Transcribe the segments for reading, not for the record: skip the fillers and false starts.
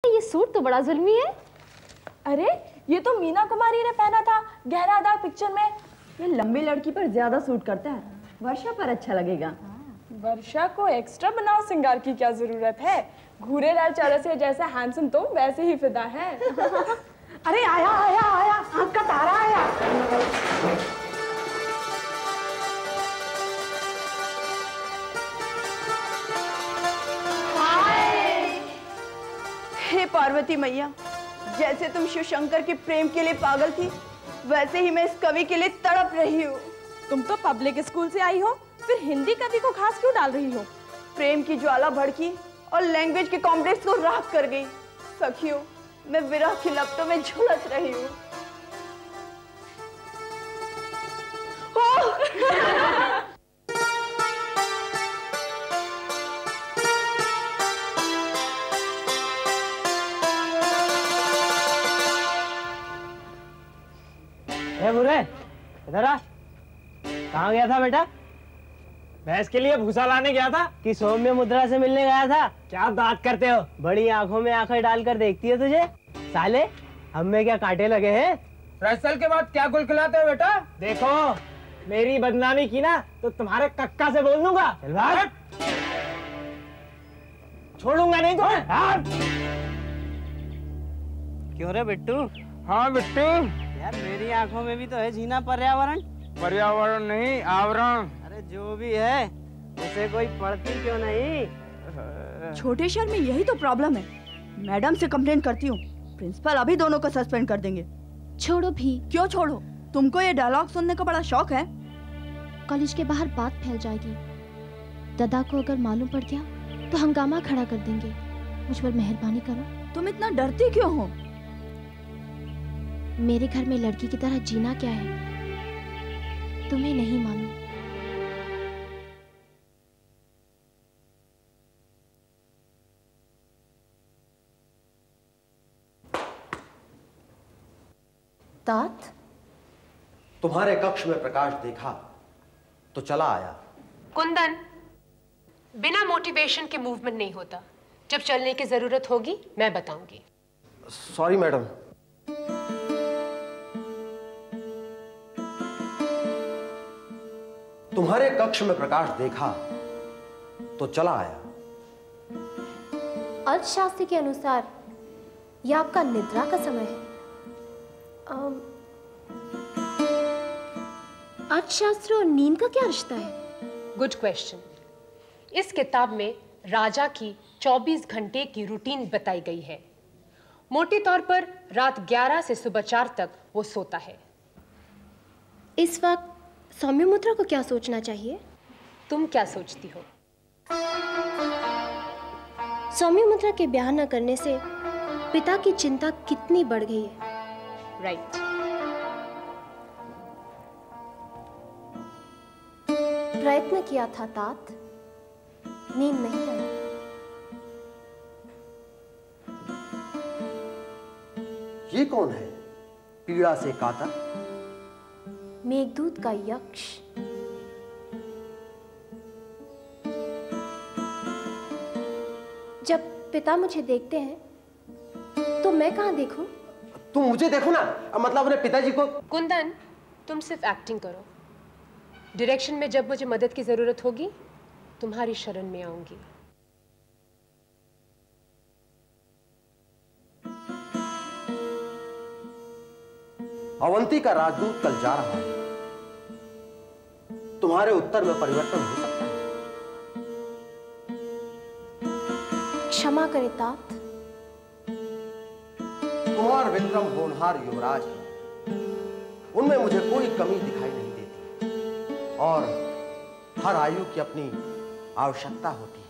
ये सूट तो बड़ा जुल्मी है। अरे ये तो मीना कुमारी ने पहना था गहरा दाग पिक्चर में। ये लंबी लड़की पर ज्यादा सूट करता है, वर्षा पर अच्छा लगेगा। वर्षा को एक्स्ट्रा बनाव श्रृंगार की क्या जरूरत है? घूरेलाल चौरसिया जैसा हैंडसम तो वैसे ही फिदा है। अरे आया आया आया, आँख का तारा आया। हे पार्वती मैया, जैसे तुम शिव शंकर के प्रेम के लिए पागल थी, वैसे ही मैं इस कवि के लिए तड़प रही हूँ। तुम तो पब्लिक स्कूल से आई हो, फिर हिंदी कवि को घास क्यों डाल रही हो? प्रेम की ज्वाला भड़की और लैंग्वेज के कॉम्प्लेक्स को राख कर गई। सखियों, मैं विरह की लपटों में झुलस रही हूँ। बुरे, इधर आ। कहाँ गया था बेटा? भैंस के लिए भूसा लाने गया था। कि सौम्य मुद्रा से मिलने गया था? क्या बात करते हो? बड़ी आंखों में आंखें डालकर देखती है तुझे। साले, हम में क्या कांटे लगे हैं? रसल के बाद क्या कुलकुलाते हो बेटा? देखो, मेरी बदनामी की ना तो तुम्हारे कक्का से बोल दूंगा। चल भाग। छोड़ूंगा नहीं तुम्हें। क्यों रे बिट्टू? हाँ बिट्टू। यार मेरी आंखों में भी तो है जीना पर्यावरण। पर्यावरण नहीं, आवरण। अरे जो भी है, उसे कोई पढ़ती क्यों नहीं? छोटे शहर में यही तो प्रॉब्लम है। मैडम से कंप्लेंट करती हूँ, प्रिंसिपल अभी दोनों को सस्पेंड कर देंगे। छोड़ो भी। क्यों छोड़ो? तुमको ये डायलॉग सुनने का बड़ा शौक है। कॉलेज के बाहर बात फैल जाएगी। दादा को अगर मालूम पड़ गया तो हंगामा खड़ा कर देंगे। मुझ पर मेहरबानी करो। तुम इतना डरती क्यों हो? मेरे घर में लड़की की तरह जीना क्या है, तुम्हें नहीं मालूम। तात, तुम्हारे कक्ष में प्रकाश देखा तो चला आया। कुंदन, बिना मोटिवेशन के मूवमेंट नहीं होता। जब चलने की जरूरत होगी मैं बताऊंगी। Sorry madam. तुम्हारे कक्ष में प्रकाश देखा तो चला आया। अर्थशास्त्र के अनुसार यह आपका निद्रा का समय है। अर्थशास्त्र और नींद का क्या रिश्ता है? Good question. इस किताब में राजा की 24 घंटे की रूटीन बताई गई है। मोटे तौर पर रात 11 से सुबह 4 तक वो सोता है। इस वक्त सौम्य मुद्रा को क्या सोचना चाहिए? तुम क्या सोचती हो? सौम्य मुद्रा के ब्याह न करने से पिता की चिंता कितनी बढ़ गई है। राइट। प्रयत्न किया था तात, नींद नहीं आई। ये कौन है? पीड़ा से कातर, मेघदूत का यक्ष। जब पिता मुझे देखते हैं तो मैं कहां देखूं? तुम मुझे देखो ना, मतलब अपने पिताजी को। कुंदन, तुम सिर्फ एक्टिंग करो। डायरेक्शन में जब मुझे मदद की जरूरत होगी तुम्हारी शरण में आऊंगी। अवंती का राजदूत कल जा रहा है। तुम्हारे उत्तर में परिवर्तन हो सकता है। क्षमा करे तात। कुमार विक्रम होनहार युवराज हैं। उनमें मुझे कोई कमी दिखाई नहीं देती और हर आयु की अपनी आवश्यकता होती है।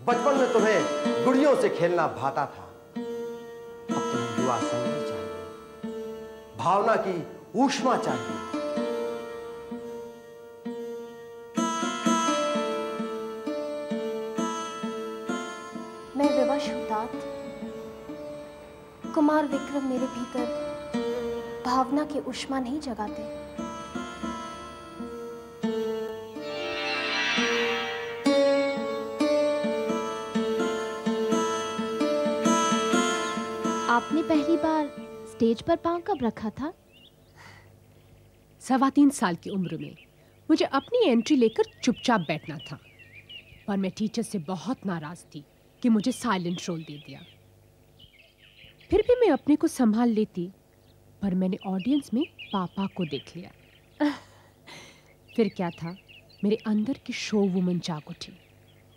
बचपन में तुम्हें गुड़ियों से खेलना भाता था, अब तुम्हें युवा संगीत चाहिए, भावना की ऊष्मा चाहिए। मैं विवश हूं तात। कुमार विक्रम मेरे भीतर भावना की ऊष्मा नहीं जगाते। आपने पहली बार स्टेज पर पांव कब रखा था? 3.25 साल की उम्र में। मुझे अपनी एंट्री लेकर चुपचाप बैठना था, पर मैं टीचर से बहुत नाराज थी कि मुझे साइलेंट रोल दे दिया। फिर भी मैं अपने को संभाल लेती, पर मैंने ऑडियंस में पापा को देख लिया। फिर क्या था, मेरे अंदर की शो वुमन जाग उठी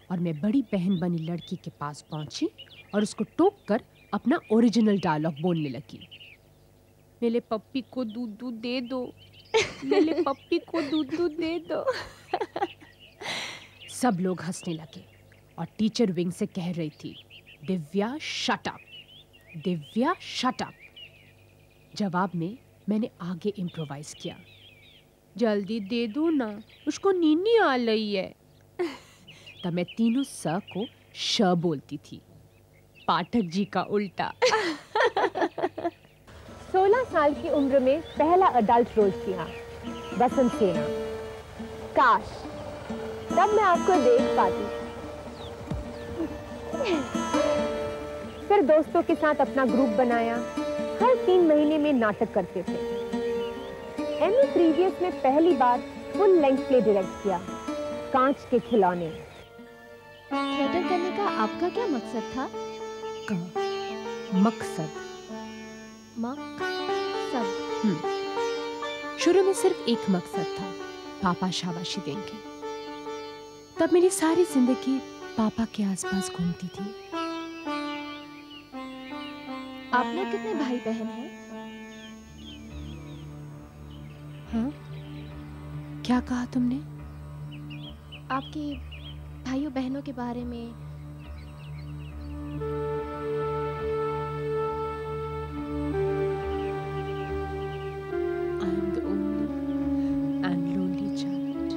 और मैं बड़ी बहन बनी लड़की के पास पहुंची और उसको टोक कर अपना ओरिजिनल डायलॉग बोलने लगी। मेरे पप्पी को दूध दूध दे दो, मेरे पप्पी को दूध दूध दे दो। सब लोग हंसने लगे और टीचर विंग से कह रही थी, Divya shut up, Divya shut up. जवाब में मैंने आगे इम्प्रोवाइज किया, जल्दी दे दो ना, उसको नींद आ रही है। तब मैं तीनों स को श बोलती थी, पाठक जी का उल्टा। 16 साल की उम्र में पहला अडल्ट रोल किया, बसंत सेना। काश तब मैं आपको देख पाती। फिर दोस्तों के साथ अपना ग्रुप बनाया, हर 3 महीने में नाटक करते थे। एमी प्रीवियस में पहली बार फुल लेंथ प्ले डायरेक्ट किया, कांच के खिलौने। थिएटर करने का आपका क्या मकसद था? मकसद शुरू में सिर्फ एक मकसद था, पापा शाबाशी देंगे। तब मेरी सारी जिंदगी पापा के आसपास घूमती थी। आप लोग कितने भाई बहन हैं? हाँ, क्या कहा तुमने? आपके भाइयों बहनों के बारे में। I am the only and lonely child.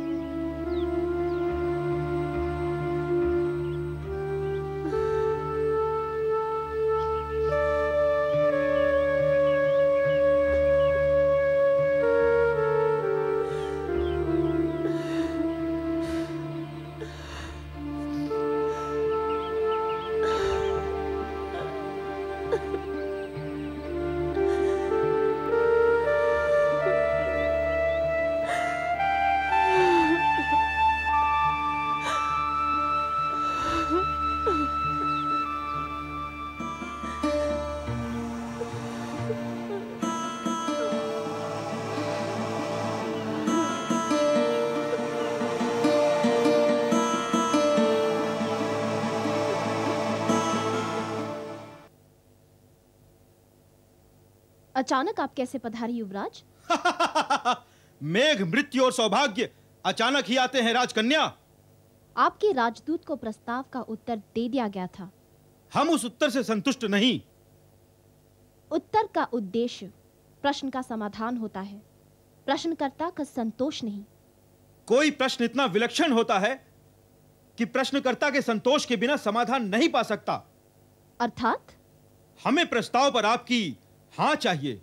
अचानक आप कैसे पधारे युवराज? मेघ, मृत्यु और सौभाग्य अचानक ही आते हैं राजकन्या। आपके राजदूत को प्रस्ताव का उत्तर दे दिया गया था। हम उस उत्तर से संतुष्ट नहीं। उत्तर का उद्देश्य प्रश्न का समाधान होता है, प्रश्नकर्ता का संतोष नहीं। कोई प्रश्न इतना विलक्षण होता है कि प्रश्नकर्ता के संतोष के बिना समाधान नहीं पा सकता। अर्थात हमें प्रस्ताव पर आपकी हाँ चाहिए।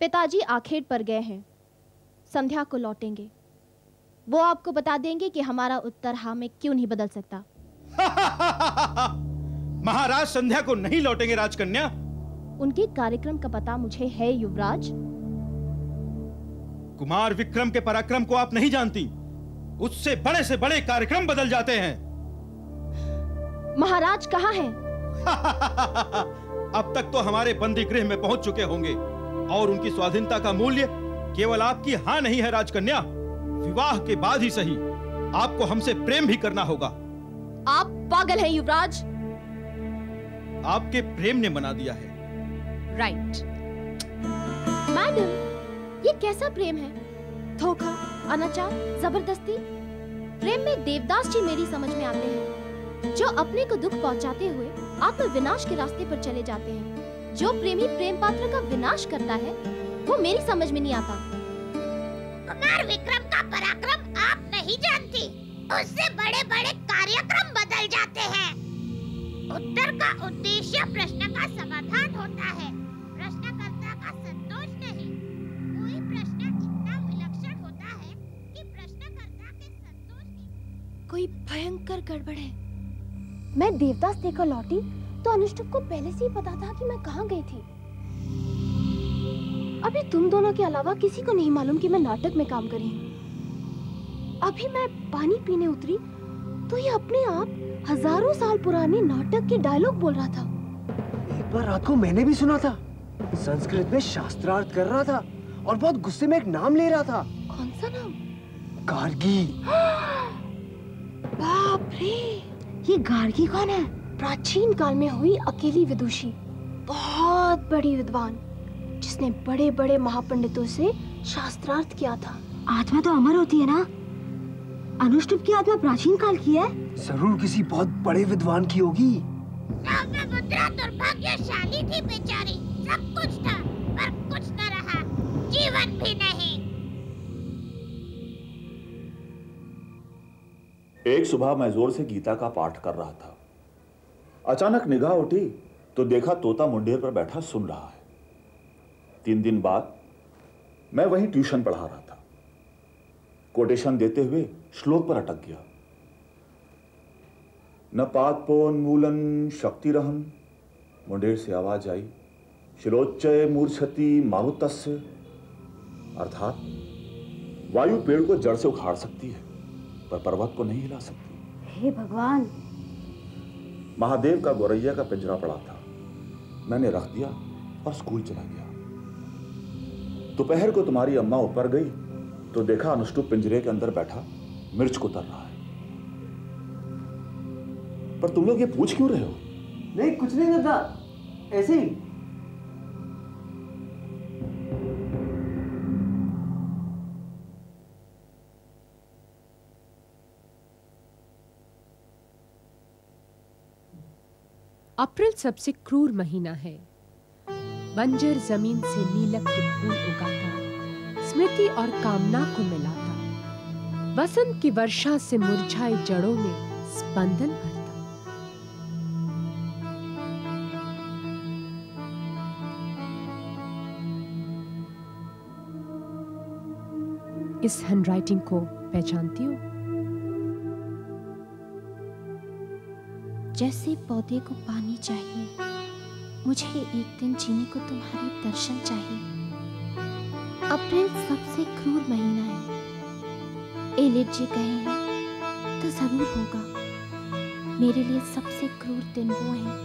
पिताजी आखेट पर गए हैं, संध्या को लौटेंगे। वो आपको बता देंगे कि हमारा उत्तर हाँ में क्यों नहीं बदल सकता। महाराज संध्या को नहीं लौटेंगे राजकन्या। उनके कार्यक्रम का पता मुझे है युवराज। कुमार विक्रम के पराक्रम को आप नहीं जानती। उससे बड़े से बड़े कार्यक्रम बदल जाते हैं। महाराज कहाँ हैं? अब तक तो हमारे बंदी गृह में पहुंच चुके होंगे और उनकी स्वाधीनता का मूल्य केवल आपकी हाँ नहीं है राजकन्या। विवाह के बाद ही सही आपको हमसे प्रेम भी करना होगा। आप पागल हैं युवराज। आपके प्रेम ने मना दिया है। राइट। मैडम, ये कैसा प्रेम है? धोखा, अनाचार, जबरदस्ती। प्रेम में देवदास जी मेरी समझ में आते हैं, जो अपने को दुख पहुंचाते हुए आत्म विनाश के रास्ते पर चले जाते हैं। जो प्रेमी प्रेम पात्र का विनाश करता है वो मेरी समझ में नहीं आता। कुमार विक्रम का पराक्रम आप नहीं जानती। उससे बड़े बड़े कार्यक्रम बदल जाते हैं। उत्तर का उद्देश्य प्रश्न का समाधान होता है, प्रश्नकर्ता का संतोष नहीं। कोई प्रश्न इतना विलक्षण होता है कि प्रश्नकर्ता के संतोष की कोई भयंकर गड़बड़ है। मैं देवदास देकर लौटी तो अनुष्टुप को पहले से ही पता था कि मैं कहाँ गई थी। अभी तुम दोनों के अलावा किसी को नहीं मालूम कि मैं नाटक में काम कर रही हूँ। अभी मैं पानी पीने उतरी तो ये अपने आप हजारों साल पुराने नाटक के डायलॉग बोल रहा था। एक बार रात को मैंने भी सुना था, संस्कृत में शास्त्रार्थ कर रहा था और बहुत गुस्से में एक नाम ले रहा था। कौन सा नाम? गार्गी। बाप रे, ये गार्गी कौन है? प्राचीन काल में हुई अकेली विदुषी, बहुत बड़ी विद्वान, जिसने बड़े बड़े महापंडितों से शास्त्रार्थ किया था। आत्मा तो अमर होती है ना? अनुष्टुप की आत्मा प्राचीन काल की है। जरूर किसी बहुत बड़े विद्वान की होगी। मुद्रा दुर्भाग्यशाली थी बेचारी, सब कुछ था पर कुछ न रहा, जीवन भी नहीं। एक सुबह मैं जोर से गीता का पाठ कर रहा था। अचानक निगाह उठी तो देखा तोता मुंडेर पर बैठा सुन रहा है। 3 दिन बाद मैं वहीं ट्यूशन पढ़ा रहा था। कोटेशन देते हुए श्लोक पर अटक गया। न पादपोन्मूलन शक्तिरहं, मुंडेर से आवाज आई, शिरोच्चय मूर्छति मारुतस्य, अर्थात वायु पेड़ को जड़ से उखाड़ सकती है पर पर्वत को नहीं हिला सकती। हे भगवान। महादेव का गौरैया का पिंजरा पड़ा था, मैंने रख दिया और स्कूल चला गया। दोपहर को तुम्हारी अम्मा ऊपर गई तो देखा अनुष्टुप पिंजरे के अंदर बैठा मिर्च को तर रहा है। पर तुम लोग ये पूछ क्यों रहे हो? नहीं कुछ नहीं दादा, ऐसे ही। अप्रैल सबसे क्रूर महीना है। बंजर जमीन से नीलक के फूल उगाता, स्मृति और कामना को मिलाता, वसंत की वर्षा से मुरझाई जड़ों में स्पंदन भरता। इस हैंडराइटिंग को पहचानती हो? जैसे पौधे को पानी चाहिए, मुझे एक दिन जीने को तुम्हारे दर्शन चाहिए। अप्रैल सबसे क्रूर महीना है। एलिट जी कहे हैं तो जरूर होगा। मेरे लिए सबसे क्रूर दिन वो हैं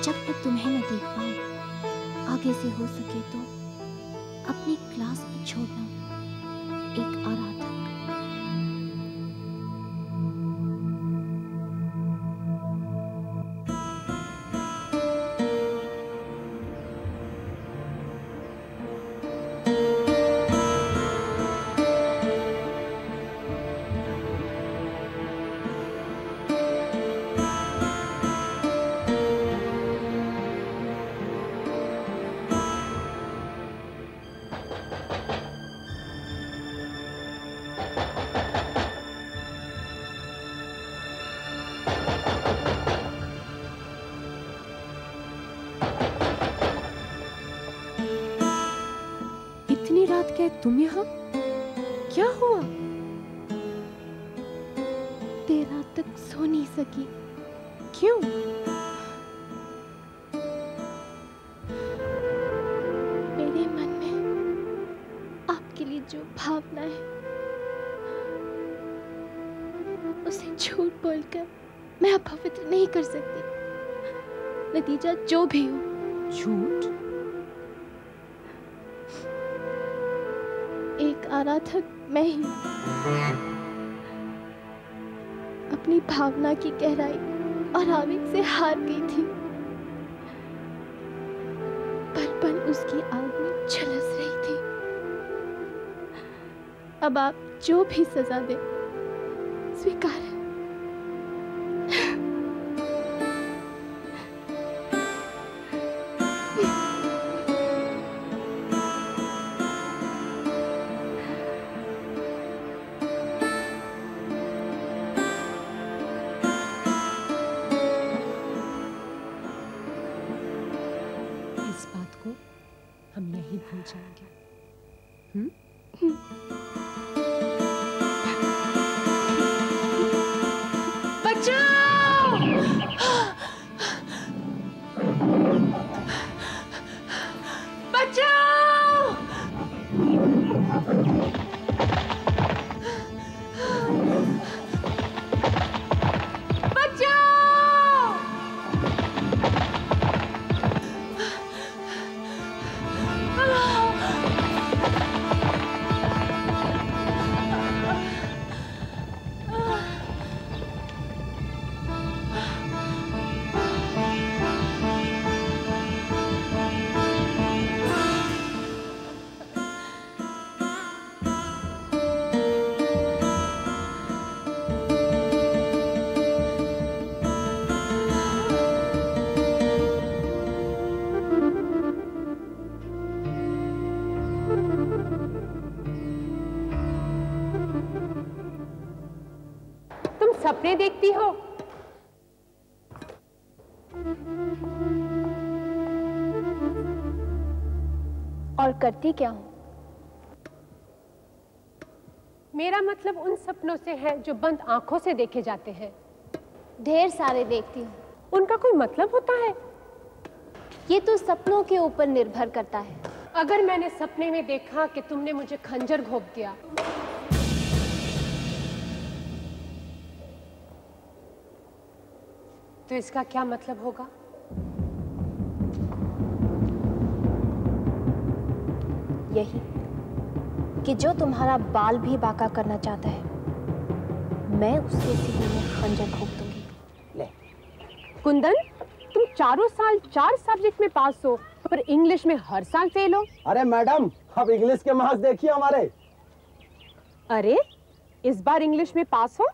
जब मैं तुम्हें न देख पाऊं। आगे से हो सके तो अपनी क्लास में छोड़ना, एक आराधक। तुम यहाँ क्या हुआ? देर रात तक सो नहीं सकी। क्यों? मेरे मन में आपके लिए जो भावना है उसे झूठ बोलकर मैं अपवित्र नहीं कर सकती, नतीजा जो भी हो। झूठ? एक आराधक मैं ही अपनी भावना की गहराई और आवेग से हार गई थी। पल पल उसकी आग में झुलस रही थी। अब आप जो भी सजा दे स्वीकार है। भूल जाएंगे। बचाओ! सपने देखती हो? और करती क्या हूँ? मेरा मतलब उन सपनों से है जो बंद आंखों से देखे जाते हैं। ढेर सारे देखती हूँ। उनका कोई मतलब होता है? ये तो सपनों के ऊपर निर्भर करता है। अगर मैंने सपने में देखा कि तुमने मुझे खंजर घोंप दिया, तो इसका क्या मतलब होगा? यही कि जो तुम्हारा बाल भी बांका करना चाहता है, मैं उसके सीने में खंजर घोंप दूंगी। ले। कुंदन, तुम चारों साल 4 सब्जेक्ट में पास हो, पर इंग्लिश में हर साल फेल हो। अरे मैडम, अब इंग्लिश के मार्क्स देखिए हमारे। अरे, इस बार इंग्लिश में पास हो?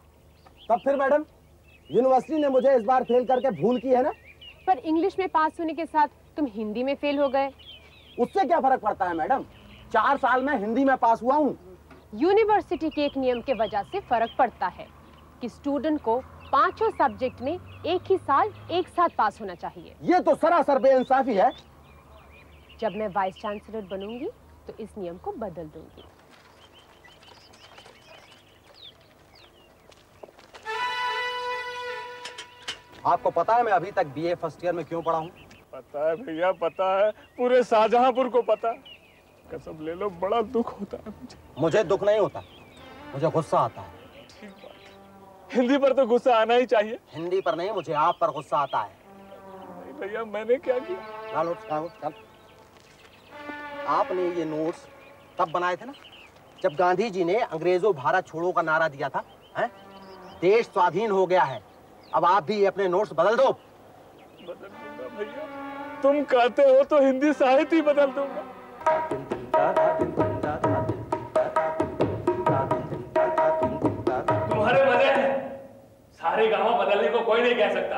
तब फिर मैडम, यूनिवर्सिटी ने मुझे इस बार फेल करके भूल की है ना। पर इंग्लिश में पास होने के साथ तुम हिंदी में फेल हो गए। उससे क्या फर्क पड़ता है मैडम? 4 साल में हिंदी में पास हुआ हूँ। यूनिवर्सिटी के एक नियम के वजह से फर्क पड़ता है कि स्टूडेंट को 5 सब्जेक्ट में एक ही साल एक साथ पास होना चाहिए। ये तो सरासर बेइंसाफी है। जब मैं वाइस चांसलर बनूंगी तो इस नियम को बदल दूंगी। आपको पता है मैं अभी तक बीए फर्स्ट ईयर में क्यों पढ़ा हूँ? पता है भैया, पता है, पूरे शाहजहांपुर को पता। कसम ले लो, बड़ा दुख होता है मुझे दुख नहीं होता, मुझे गुस्सा आता है। ठीक बात। हिंदी पर तो गुस्सा आना ही चाहिए। हिंदी पर नहीं, मुझे आप पर गुस्सा आता है। नहीं भैया, मैंने क्या किया? चल। आपने ये नोट्स तब बनाए थे ना जब गांधी जी ने अंग्रेजों भारत छोड़ो का नारा दिया था, हैं? देश स्वाधीन हो गया है, अब आप भी अपने नोट्स बदल दो। बदल दूंगा भैया, तुम कहते हो तो हिंदी साहित्य ही बदल दूंगा। तुम्हारे मजे हैं, सारे गाँव बदलने को कोई नहीं कह सकता।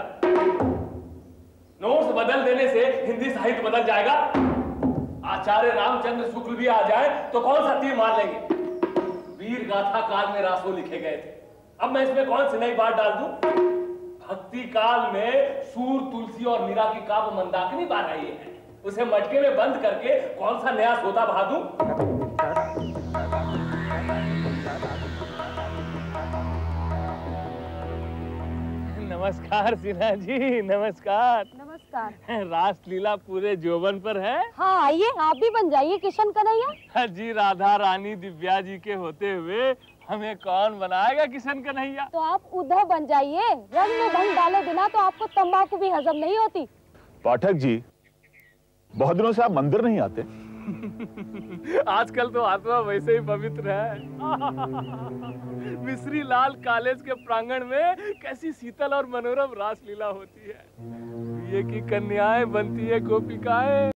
नोट्स बदल देने से हिंदी साहित्य बदल जाएगा? आचार्य रामचंद्र शुक्ल भी आ जाए तो कौन सा तीर मार लेंगे? वीर गाथा काल में रासो लिखे गए थे, अब मैं इसमें कौन सी नई बात डाल दूं? भक्ति काल में सूर, तुलसी और मीरा की काव्य मंदाकिनी बा रही है, उसे मटके में बंद करके कौन सा नया सोता बहा दूं? नमस्कार सिन्हा जी, नमस्कार। नमस्कार। रासलीला पूरे जोबन पर है। हाँ, आइए, आप भी बन जाइए किशन कन्हैया। जी, राधा रानी दिव्या जी के होते हुए हमें कौन बनाएगा किशन कन्हैया? तो आप उद्धव बन जाइए। रंग में भंग डाले बिना तो आपको तंबाकू भी हजम नहीं होती। पाठक जी, बहुत दिनों से आप मंदिर नहीं आते। आजकल तो आत्मा वैसे ही पवित्र है। मिश्री लाल कॉलेज के प्रांगण में कैसी शीतल और मनोरम रासलीला होती है। ये की कन्याएं बनती है गोपिकाएं।